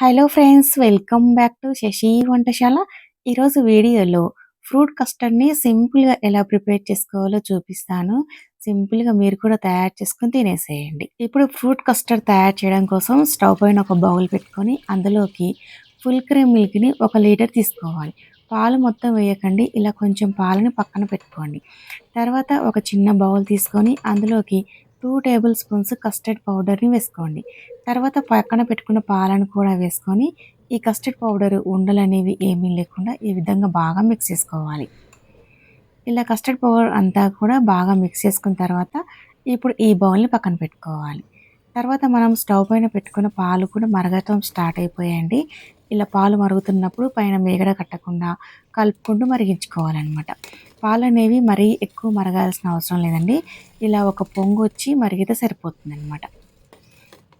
Hello friends, welcome back to Shashi Vantashala. ఈరోజు వీడియోలో fruit కస్టర్డ్‌ని సింపుల్‌గా ఎలా ప్రిపేర్ చేసుకోవాలో చూపిస్తాను. సింపుల్‌గా మీరు కూడా తయారు చేసుకొని తినేసేయండి. ఇప్పుడు ఫ్రూట్ కస్టర్డ్ తయారు చేయడం కోసం స్టవ్ పైన ఒక బౌల్ పెట్టుకొని అందులోకి ఫుల్ క్రీమ్ మిల్క్‌ని 1 లీటర్ తీసుకోవాలి. పాలు మొత్తం వేయకండి. ఇలా కొంచెం పాలని పక్కన పెట్టుకోండి. తర్వాత ఒక చిన్న బౌల్ తీసుకొని అందులోకి 2 టేబుల్ స్పూన్స్ కస్టర్డ్ పౌడర్‌ని వేసుకోండి. తర్వాత పక్కన పెట్టుకున్న పాలను కూడా వేసుకొని ఈ కస్టర్డ్ పౌడర్ ఉండలనేవి ఏమీ లేకుండా ఈ విధంగా బాగా మిక్స్ చేసుకోవాలి. ఇలా కస్టర్డ్ పౌడర్ అంతా కూడా బాగా మిక్స్ చేసుకున్న తర్వాత ఇప్పుడు ఈ బౌల్‌ని పక్కన పెట్టుకోవాలి. తర్వాత మనం స్టవ్ పైన పెట్టుకున్న పాలు కూడా మరగటం స్టార్ట్ అయిపోయాయండి. ఇలా పాలు మరుగుతున్నప్పుడు పైన మీగడ కట్టకుండా కలుపుకుంటూ మరిగించుకోవాలనమాట. పాలనేవి మరీ ఎక్కువ మరగాల్సిన అవసరం లేదండి. ఇలా ఒక పొంగొచ్చి మరిగితే సరిపోతుందనమాట.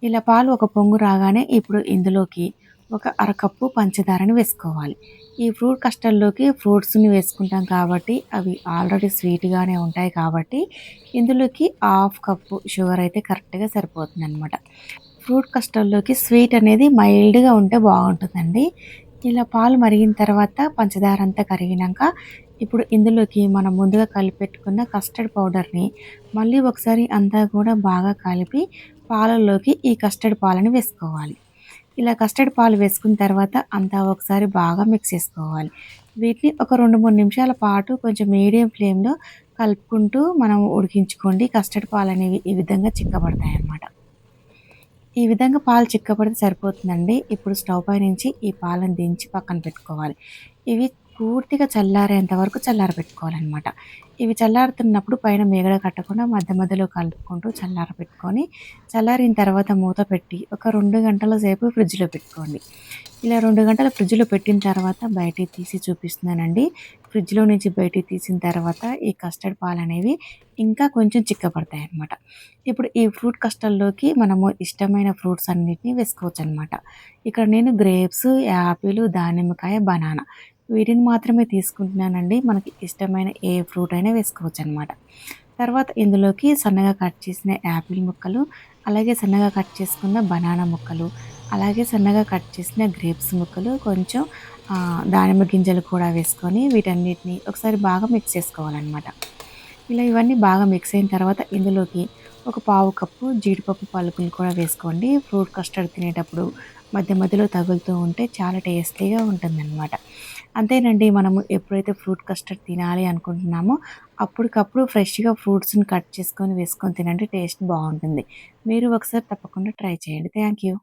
ఇలా పాలు ఒక పొంగు రాగానే ఇప్పుడు ఇందులోకి ఒక అరకప్పు పంచదారని వేసుకోవాలి. ఈ ఫ్రూట్ కస్టర్డ్‌లోకి ఫ్రూట్స్‌ని వేసుకుంటాం కాబట్టి అవి ఆల్రెడీ స్వీట్‌గానే ఉంటాయి కాబట్టి ఇందులోకి హాఫ్ కప్పు షుగర్ అయితే కరెక్ట్‌గా సరిపోతుందనమాట. ఫ్రూట్ కస్టర్డ్‌లోకి స్వీట్ అనేది మైల్డ్‌గా ఉంటే బాగుంటుందండి. ఇలా పాలు మరిగిన తర్వాత పంచదార అంతా కరిగినాక ఇప్పుడు ఇందులోకి మనం ముందుగా కలిపెట్టుకున్న కస్టర్డ్ పౌడర్‌ని మళ్ళీ ఒకసారి అంతా కూడా బాగా కలిపి పాలల్లోకి ఈ కస్టర్డ్ పాలని వేసుకోవాలి. ఇలా కస్టర్డ్ పాలు వేసుకున్న తర్వాత అంతా ఒకసారి బాగా మిక్స్ చేసుకోవాలి. వీటిని ఒక 2, 3 నిమిషాల పాటు కొంచెం మీడియం ఫ్లేమ్‌లో కలుపుకుంటూ మనం ఉడికించుకోండి. కస్టర్డ్ పాలనేవి ఈ విధంగా చిక్కబడతాయన్నమాట. ఈ విధంగా పాలు చిక్కబడితే సరిపోతుందండి. ఇప్పుడు స్టవ్ పై నుంచి ఈ పాలను దించి పక్కన పెట్టుకోవాలి. ఇవి పూర్తిగా చల్లారేంత వరకు చల్లారబెట్టుకోవాలనమాట. ఇవి చల్లారుతున్నప్పుడు పైన మీగడ కట్టకుండా మధ్య మధ్యలో కలుపుకుంటూ చల్లారబెట్టుకొని, చల్లారిన తర్వాత మూత పెట్టి ఒక 2 గంటల సేపు ఫ్రిడ్జ్‌లో పెట్టుకోండి. ఇలా 2 గంటలు ఫ్రిడ్జ్‌లో పెట్టిన తర్వాత బయటికి తీసి చూపిస్తున్నానండి. ఫ్రిడ్జ్‌లో నుంచి బయటికి తీసిన తర్వాత ఈ కస్టర్డ్ పాలనేవి ఇంకా కొంచెం చిక్కబడతాయన్నమాట. ఇప్పుడు ఈ ఫ్రూట్ కస్టర్డ్‌లోకి మనము ఇష్టమైన ఫ్రూట్స్ అన్నిటిని వేసుకోవచ్చనమాట. ఇక్కడ నేను గ్రేప్స్, యాపిల్, దానిమ్మకాయ, బనానా వీటిని మాత్రమే తీసుకుంటున్నానండి. మనకి ఇష్టమైన ఏ ఫ్రూట్ అయినా వేసుకోవచ్చనమాట. తర్వాత ఇందులోకి సన్నగా కట్ చేసిన యాపిల్ ముక్కలు, అలాగే సన్నగా కట్ చేసుకున్న బనానా ముక్కలు, అలాగే సన్నగా కట్ చేసిన గ్రేప్స్ ముక్కలు, కొంచెం దానిమ్మ గింజలు కూడా వేసుకొని వీటన్నిటిని ఒకసారి బాగా మిక్స్ చేసుకోవాలనమాట. ఇలా ఇవన్నీ బాగా మిక్స్ అయిన తర్వాత ఇందులోకి ఒక పావు కప్పు జీడిపప్పు పలుకులు కూడా వేసుకోండి. ఫ్రూట్ కస్టర్డ్ తినేటప్పుడు మధ్య మధ్యలో తగులుతూ ఉంటే చాలా టేస్టీగా ఉంటుందన్నమాట. అంతేనండి, మనము ఎప్పుడైతే ఫ్రూట్ కస్టర్డ్ తినాలి అనుకుంటున్నామో అప్పటికప్పుడు ఫ్రెష్‌గా ఫ్రూట్స్‌ని కట్ చేసుకొని వేసుకొని తినండి. టేస్ట్ బావుంటుంది. మీరు ఒకసారి తప్పకుండా ట్రై చేయండి. Thank you.